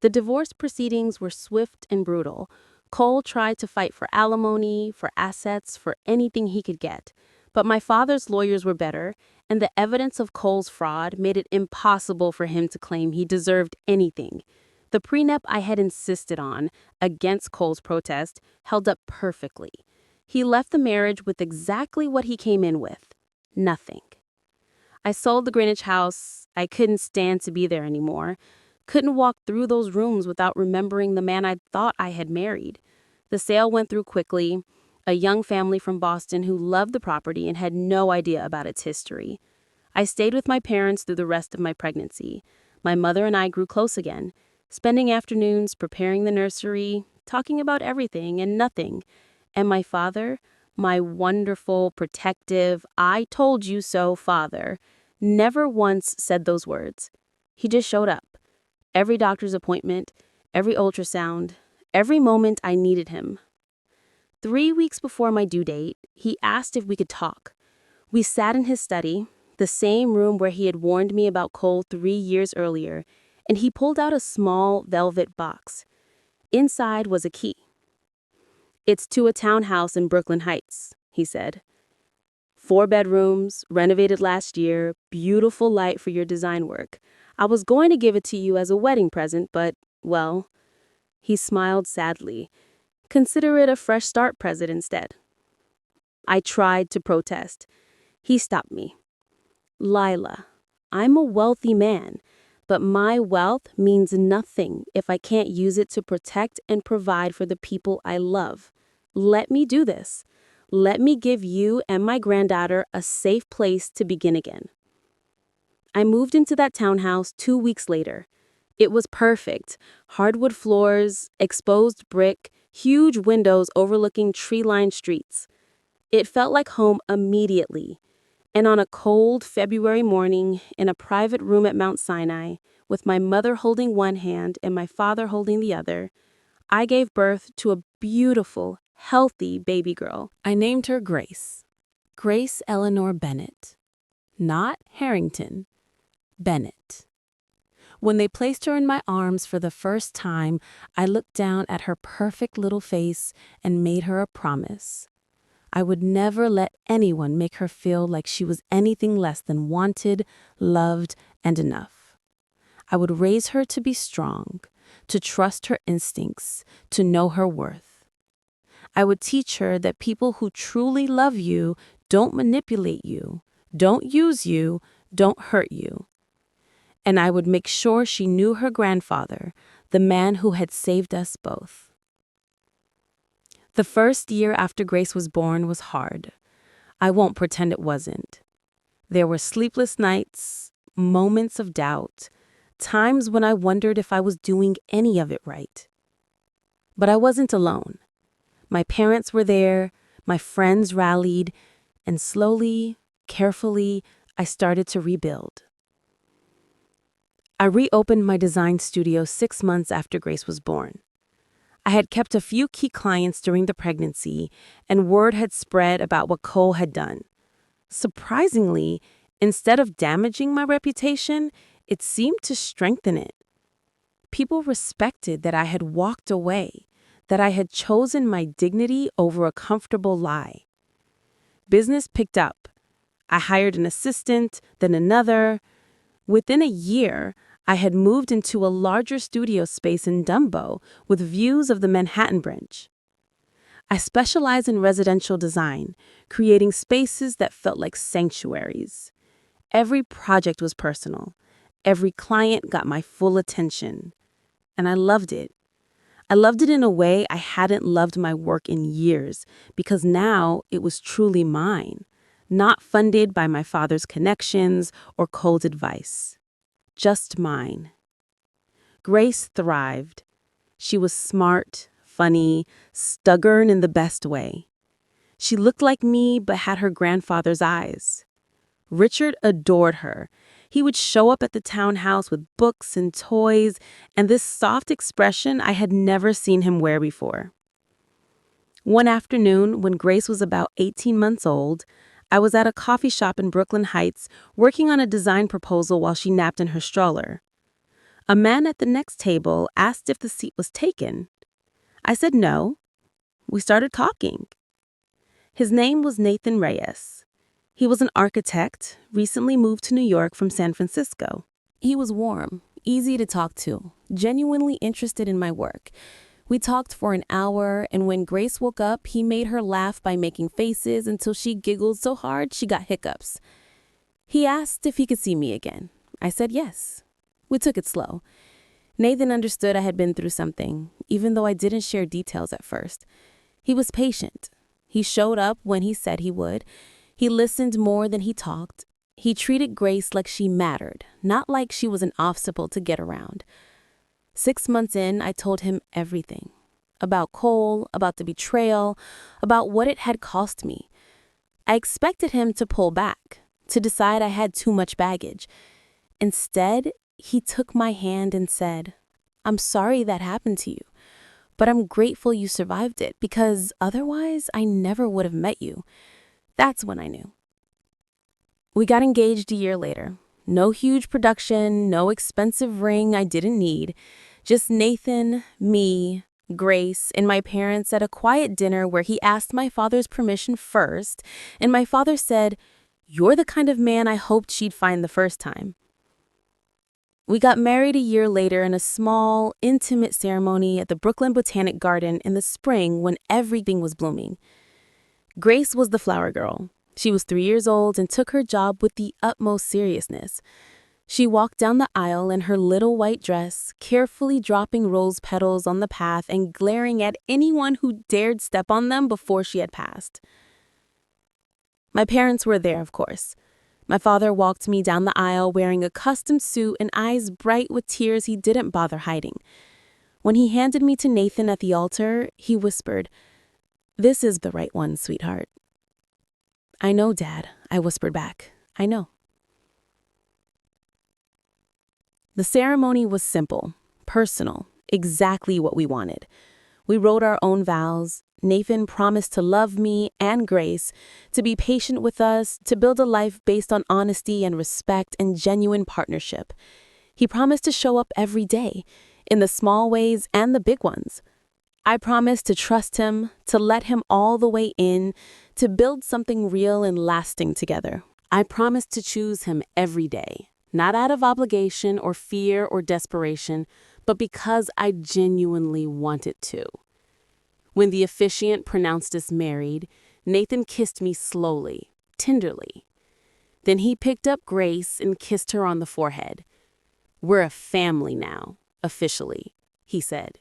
The divorce proceedings were swift and brutal. Cole tried to fight for alimony, for assets, for anything he could get. But my father's lawyers were better, and the evidence of Cole's fraud made it impossible for him to claim he deserved anything. The prenup I had insisted on, against Cole's protest, held up perfectly. He left the marriage with exactly what he came in with: nothing. I sold the Greenwich house. I couldn't stand to be there anymore. Couldn't walk through those rooms without remembering the man I thought I had married. The sale went through quickly. A young family from Boston who loved the property and had no idea about its history. I stayed with my parents through the rest of my pregnancy. My mother and I grew close again, spending afternoons preparing the nursery, talking about everything and nothing. And my father, my wonderful, protective, I told you so father, never once said those words. He just showed up. Every doctor's appointment, every ultrasound, every moment I needed him. 3 weeks before my due date, he asked if we could talk. We sat in his study, the same room where he had warned me about Cole 3 years earlier, and he pulled out a small velvet box. Inside was a key. "It's to a townhouse in Brooklyn Heights," he said. "4 bedrooms, renovated last year, beautiful light for your design work. I was going to give it to you as a wedding present, but, well," he smiled sadly. "Consider it a fresh start present instead." I tried to protest. He stopped me. "Layla, I'm a wealthy man, but my wealth means nothing if I can't use it to protect and provide for the people I love. Let me do this. Let me give you and my granddaughter a safe place to begin again." I moved into that townhouse 2 weeks later. It was perfect. Hardwood floors, exposed brick, huge windows overlooking tree-lined streets. It felt like home immediately. And on a cold February morning, in a private room at Mount Sinai, with my mother holding one hand and my father holding the other, I gave birth to a beautiful, healthy baby girl. I named her Grace. Grace Eleanor Bennett. Not Harrington. Bennett. When they placed her in my arms for the first time, I looked down at her perfect little face and made her a promise. I would never let anyone make her feel like she was anything less than wanted, loved, and enough. I would raise her to be strong, to trust her instincts, to know her worth. I would teach her that people who truly love you don't manipulate you, don't use you, don't hurt you. And I would make sure she knew her grandfather, the man who had saved us both. The first year after Grace was born was hard. I won't pretend it wasn't. There were sleepless nights, moments of doubt, times when I wondered if I was doing any of it right. But I wasn't alone. My parents were there, my friends rallied, and slowly, carefully, I started to rebuild. I reopened my design studio 6 months after Grace was born. I had kept a few key clients during the pregnancy, and word had spread about what Cole had done. Surprisingly, instead of damaging my reputation, it seemed to strengthen it. People respected that I had walked away, that I had chosen my dignity over a comfortable lie. Business picked up. I hired an assistant, then another. Within a year, I had moved into a larger studio space in Dumbo with views of the Manhattan Bridge. I specialize in residential design, creating spaces that felt like sanctuaries. Every project was personal. Every client got my full attention. And I loved it. I loved it in a way I hadn't loved my work in years, because now it was truly mine, not funded by my father's connections or Cole's advice. Just mine. Grace thrived. She was smart, funny, stubborn in the best way. She looked like me but had her grandfather's eyes. Richard adored her. He would show up at the townhouse with books and toys and this soft expression I had never seen him wear before. One afternoon, when Grace was about 18 months old, I was at a coffee shop in Brooklyn Heights working on a design proposal while she napped in her stroller. A man at the next table asked if the seat was taken. I said no. We started talking. His name was Nathan Reyes. He was an architect, recently moved to New York from San Francisco. He was warm, easy to talk to, genuinely interested in my work. We talked for an hour, and when Grace woke up, he made her laugh by making faces until she giggled so hard she got hiccups. He asked if he could see me again. I said yes. We took it slow. Nathan understood I had been through something, even though I didn't share details at first. He was patient. He showed up when he said he would. He listened more than he talked. He treated Grace like she mattered, not like she was an obstacle to get around. 6 months in, I told him everything. About Cole, about the betrayal, about what it had cost me. I expected him to pull back, to decide I had too much baggage. Instead, he took my hand and said, "I'm sorry that happened to you, but I'm grateful you survived it because otherwise I never would have met you." That's when I knew. We got engaged a year later. No huge production, no expensive ring I didn't need. Just Nathan, me, Grace, and my parents at a quiet dinner where he asked my father's permission first, and my father said, "You're the kind of man I hoped she'd find the first time." We got married a year later in a small, intimate ceremony at the Brooklyn Botanic Garden in the spring when everything was blooming. Grace was the flower girl. She was 3 years old and took her job with the utmost seriousness. She walked down the aisle in her little white dress, carefully dropping rose petals on the path and glaring at anyone who dared step on them before she had passed. My parents were there, of course. My father walked me down the aisle wearing a custom suit and eyes bright with tears he didn't bother hiding. When he handed me to Nathan at the altar, he whispered, "This is the right one, sweetheart." "I know, Dad," I whispered back. "I know." The ceremony was simple, personal, exactly what we wanted. We wrote our own vows. Nathan promised to love me and Grace, to be patient with us, to build a life based on honesty and respect and genuine partnership. He promised to show up every day, in the small ways and the big ones. I promised to trust him, to let him all the way in, to build something real and lasting together. I promised to choose him every day, not out of obligation or fear or desperation, but because I genuinely wanted to. When the officiant pronounced us married, Nathan kissed me slowly, tenderly. Then he picked up Grace and kissed her on the forehead. "We're a family now, officially," he said.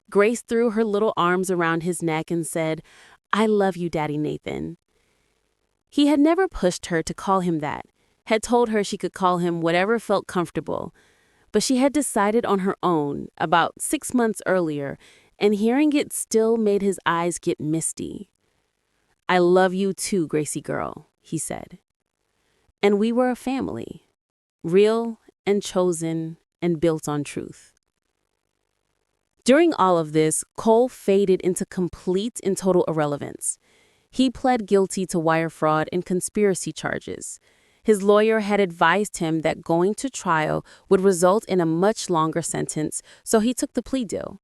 Grace threw her little arms around his neck and said, "I love you, Daddy Nathan." He had never pushed her to call him that, had told her she could call him whatever felt comfortable, but she had decided on her own about 6 months earlier, and hearing it still made his eyes get misty. "I love you too, Gracie girl," he said. And we were a family, real and chosen and built on truth. During all of this, Cole faded into complete and total irrelevance. He pled guilty to wire fraud and conspiracy charges. His lawyer had advised him that going to trial would result in a much longer sentence, so he took the plea deal.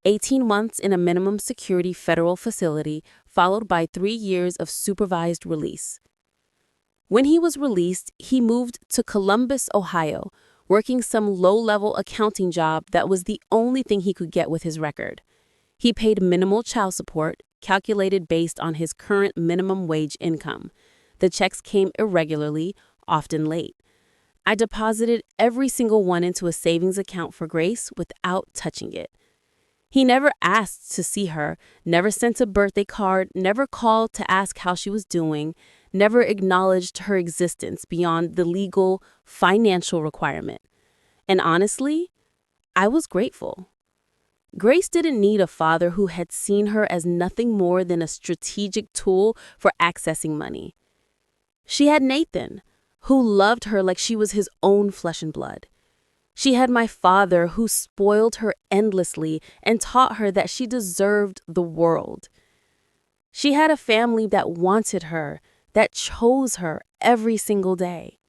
18 months in a minimum security federal facility, followed by 3 years of supervised release. When he was released, he moved to Columbus, Ohio, working some low-level accounting job that was the only thing he could get with his record. He paid minimal child support, calculated based on his current minimum wage income. The checks came irregularly, often late. I deposited every single one into a savings account for Grace without touching it. He never asked to see her, never sent a birthday card, never called to ask how she was doing, never acknowledged her existence beyond the legal, financial requirement. And honestly, I was grateful. Grace didn't need a father who had seen her as nothing more than a strategic tool for accessing money. She had Nathan, who loved her like she was his own flesh and blood. She had my father, who spoiled her endlessly and taught her that she deserved the world. She had a family that wanted her, that chose her every single day.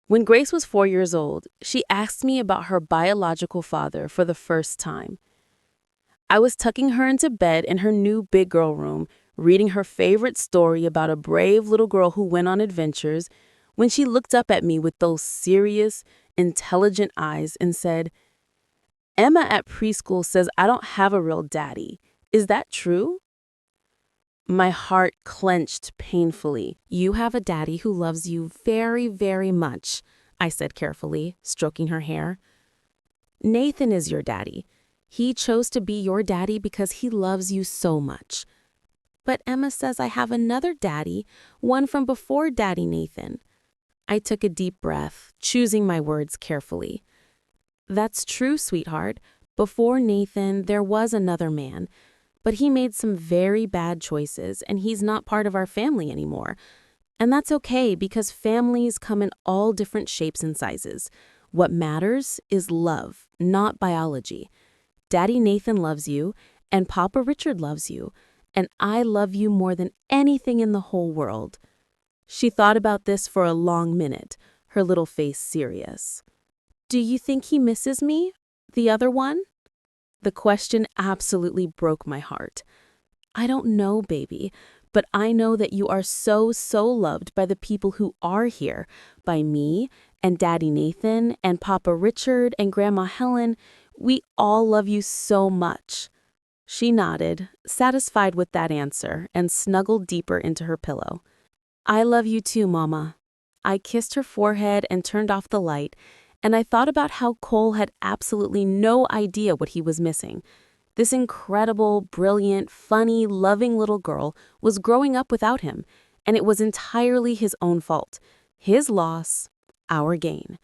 When Grace was 4 years old, she asked me about her biological father for the first time. I was tucking her into bed in her new big girl room, reading her favorite story about a brave little girl who went on adventures, when she looked up at me with those serious, intelligent eyes and said, "Emma at preschool says I don't have a real daddy. Is that true?" My heart clenched painfully. "You have a daddy who loves you very, very much," I said carefully, stroking her hair. "Nathan is your daddy. He chose to be your daddy because he loves you so much. But Emma says I have another daddy, one from before Daddy Nathan." I took a deep breath, choosing my words carefully. "That's true, sweetheart. Before Nathan, there was another man. But he made some very bad choices, and he's not part of our family anymore. And that's okay, because families come in all different shapes and sizes. What matters is love, not biology. Daddy Nathan loves you, and Papa Richard loves you, and I love you more than anything in the whole world." She thought about this for a long minute, her little face serious. "Do you think he misses me? The other one?" The question absolutely broke my heart. "I don't know, baby, but I know that you are so, so loved by the people who are here, by me and Daddy Nathan and Papa Richard and Grandma Helen. We all love you so much." She nodded, satisfied with that answer, and snuggled deeper into her pillow. "I love you too, Mama." I kissed her forehead and turned off the light, and I thought about how Cole had absolutely no idea what he was missing. This incredible, brilliant, funny, loving little girl was growing up without him, and it was entirely his own fault. His loss, our gain.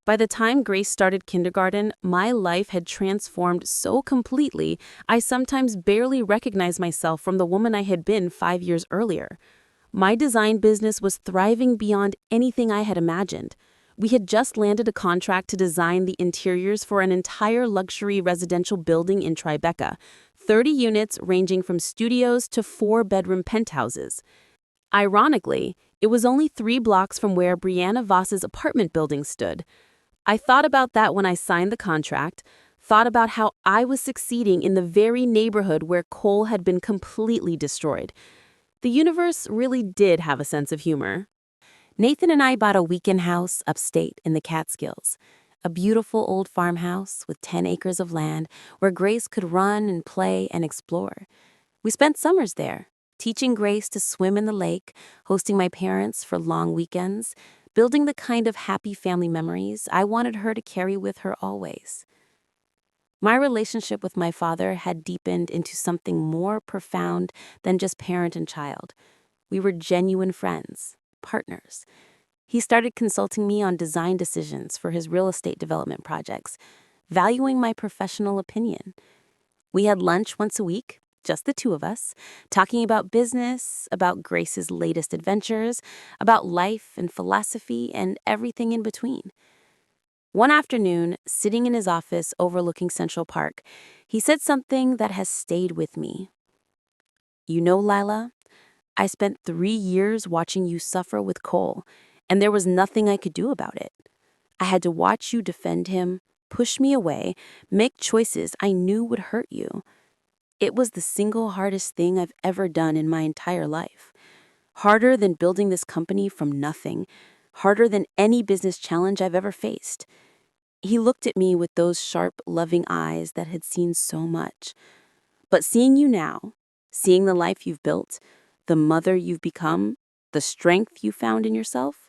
By the time Grace started kindergarten, my life had transformed so completely, I sometimes barely recognized myself from the woman I had been 5 years earlier. My design business was thriving beyond anything I had imagined. We had just landed a contract to design the interiors for an entire luxury residential building in Tribeca, 30 units ranging from studios to 4-bedroom penthouses. Ironically, it was only 3 blocks from where Brianna Voss's apartment building stood. I thought about that when I signed the contract, thought about how I was succeeding in the very neighborhood where Cole had been completely destroyed. The universe really did have a sense of humor. Nathan and I bought a weekend house upstate in the Catskills, a beautiful old farmhouse with 10 acres of land where Grace could run and play and explore. We spent summers there, teaching Grace to swim in the lake, hosting my parents for long weekends, building the kind of happy family memories I wanted her to carry with her always. My relationship with my father had deepened into something more profound than just parent and child. We were genuine friends, partners. He started consulting me on design decisions for his real estate development projects, valuing my professional opinion. We had lunch once a week, just the two of us, talking about business, about Grace's latest adventures, about life and philosophy, and everything in between. One afternoon, sitting in his office overlooking Central Park, he said something that has stayed with me. "You know, Layla, I spent 3 years watching you suffer with Cole, and there was nothing I could do about it. I had to watch you defend him, push me away, make choices I knew would hurt you. It was the single hardest thing I've ever done in my entire life. Harder than building this company from nothing, harder than any business challenge I've ever faced." He looked at me with those sharp, loving eyes that had seen so much. "But seeing you now, seeing the life you've built, the mother you've become, the strength you found in yourself,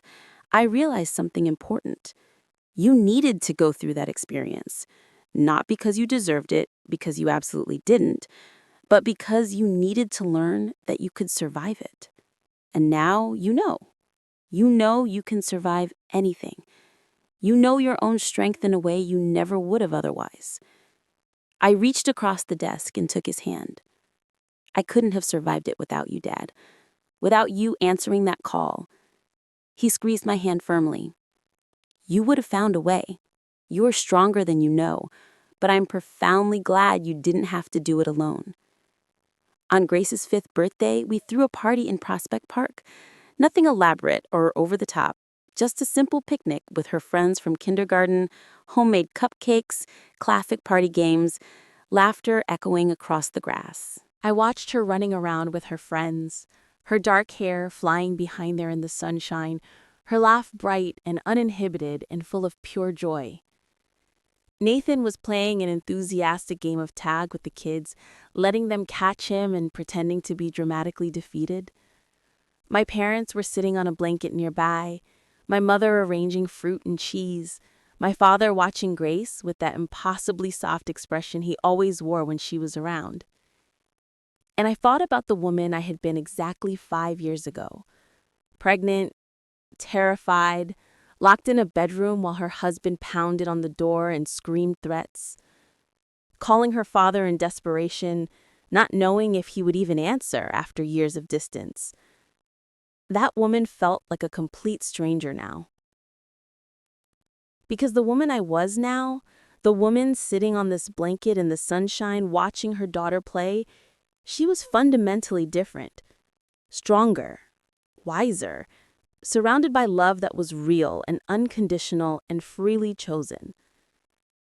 I realized something important. You needed to go through that experience, not because you deserved it, because you absolutely didn't, but because you needed to learn that you could survive it. And now you know. You know you can survive anything. You know your own strength in a way you never would have otherwise." I reached across the desk and took his hand. "I couldn't have survived it without you, Dad. Without you answering that call." He squeezed my hand firmly. "You would have found a way. You're stronger than you know, but I'm profoundly glad you didn't have to do it alone." On Grace's 5th birthday, we threw a party in Prospect Park. Nothing elaborate or over the top, just a simple picnic with her friends from kindergarten, homemade cupcakes, classic party games, laughter echoing across the grass. I watched her running around with her friends, her dark hair flying behind there in the sunshine, her laugh bright and uninhibited and full of pure joy. Nathan was playing an enthusiastic game of tag with the kids, letting them catch him and pretending to be dramatically defeated. My parents were sitting on a blanket nearby, my mother arranging fruit and cheese, my father watching Grace with that impossibly soft expression he always wore when she was around. And I thought about the woman I had been exactly 5 years ago, pregnant, terrified, locked in a bedroom while her husband pounded on the door and screamed threats, calling her father in desperation, not knowing if he would even answer after years of distance. That woman felt like a complete stranger now. Because the woman I was now, the woman sitting on this blanket in the sunshine watching her daughter play, she was fundamentally different, stronger, wiser, surrounded by love that was real and unconditional and freely chosen.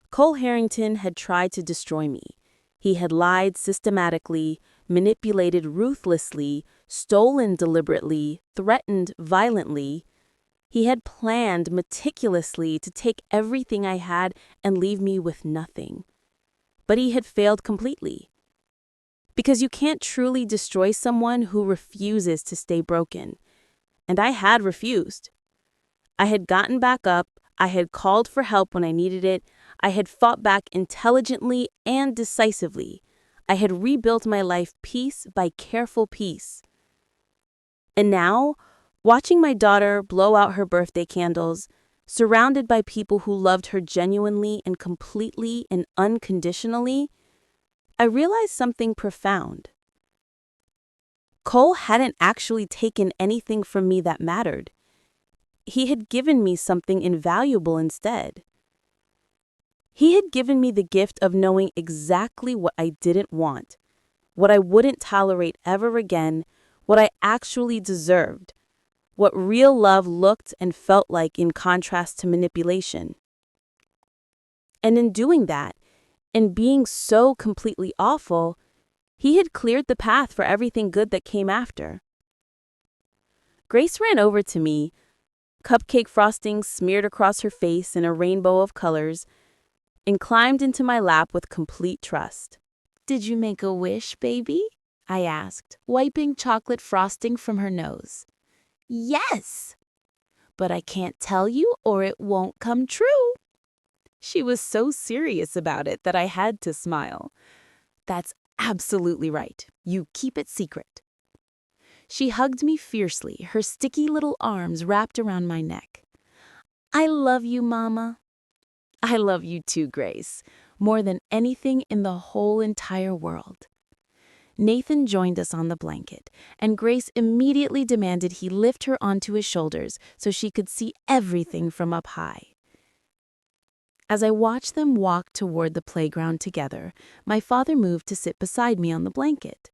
Cole Harrington had tried to destroy me. He had lied systematically, manipulated ruthlessly, stolen deliberately, threatened violently. He had planned meticulously to take everything I had and leave me with nothing. But he had failed completely. Because you can't truly destroy someone who refuses to stay broken. And I had refused. I had gotten back up, I had called for help when I needed it, I had fought back intelligently and decisively. I had rebuilt my life piece by careful piece. And now, watching my daughter blow out her birthday candles, surrounded by people who loved her genuinely and completely and unconditionally, I realized something profound. Cole hadn't actually taken anything from me that mattered. He had given me something invaluable instead. He had given me the gift of knowing exactly what I didn't want, what I wouldn't tolerate ever again, what I actually deserved, what real love looked and felt like in contrast to manipulation. And in doing that, In being so completely awful, he had cleared the path for everything good that came after. Grace ran over to me, cupcake frosting smeared across her face in a rainbow of colors, and climbed into my lap with complete trust. "Did you make a wish, baby?" I asked, wiping chocolate frosting from her nose. "Yes, but I can't tell you or it won't come true." She was so serious about it that I had to smile. "That's absolutely right. You keep it secret." She hugged me fiercely, her sticky little arms wrapped around my neck. "I love you, Mama." "I love you too, Grace, more than anything in the whole entire world." Nathan joined us on the blanket, and Grace immediately demanded he lift her onto his shoulders so she could see everything from up high. As I watched them walk toward the playground together, my father moved to sit beside me on the blanket.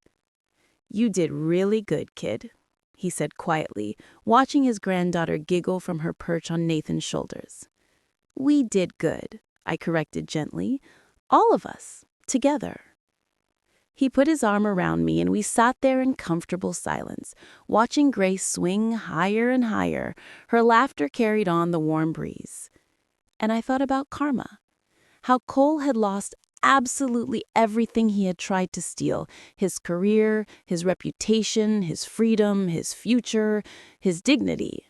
"You did really good, kid," he said quietly, watching his granddaughter giggle from her perch on Nathan's shoulders. "We did good," I corrected gently. "All of us, together." He put his arm around me and we sat there in comfortable silence, watching Grace swing higher and higher, her laughter carried on the warm breeze. And I thought about karma, how Cole had lost absolutely everything he had tried to steal: his career, his reputation, his freedom, his future, his dignity.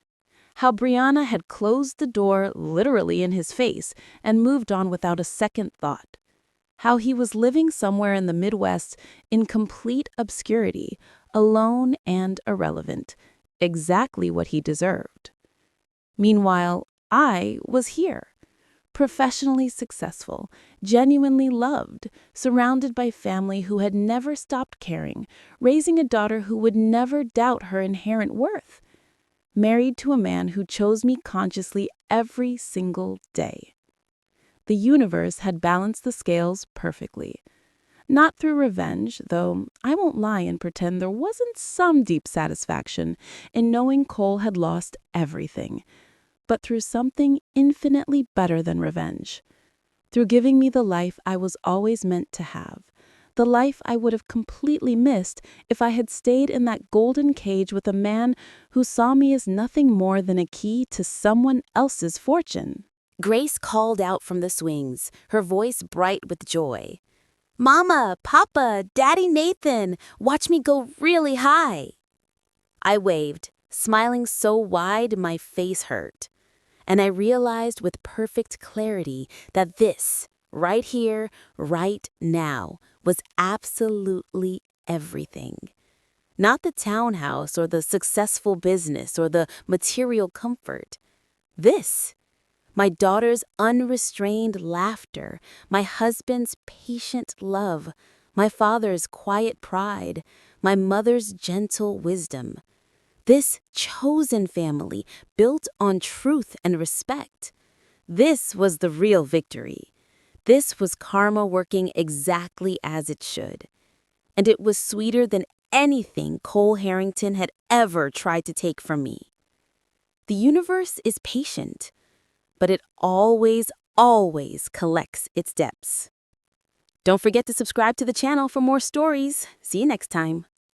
How Brianna had closed the door literally in his face and moved on without a second thought. How he was living somewhere in the Midwest in complete obscurity, alone and irrelevant, exactly what he deserved. Meanwhile, I was here, professionally successful, genuinely loved, surrounded by family who had never stopped caring, raising a daughter who would never doubt her inherent worth, married to a man who chose me consciously every single day. The universe had balanced the scales perfectly. Not through revenge, though I won't lie and pretend there wasn't some deep satisfaction in knowing Cole had lost everything, but through something infinitely better than revenge. Through giving me the life I was always meant to have, the life I would have completely missed if I had stayed in that golden cage with a man who saw me as nothing more than a key to someone else's fortune. Grace called out from the swings, her voice bright with joy. "Mama, Papa, Daddy Nathan, watch me go really high." I waved, smiling so wide my face hurt. And I realized with perfect clarity that this, right here, right now, was absolutely everything. Not the townhouse or the successful business or the material comfort. This, my daughter's unrestrained laughter, my husband's patient love, my father's quiet pride, my mother's gentle wisdom. This chosen family built on truth and respect. This was the real victory. This was karma working exactly as it should. And it was sweeter than anything Cole Harrington had ever tried to take from me. The universe is patient, but it always, always collects its debts. Don't forget to subscribe to the channel for more stories. See you next time.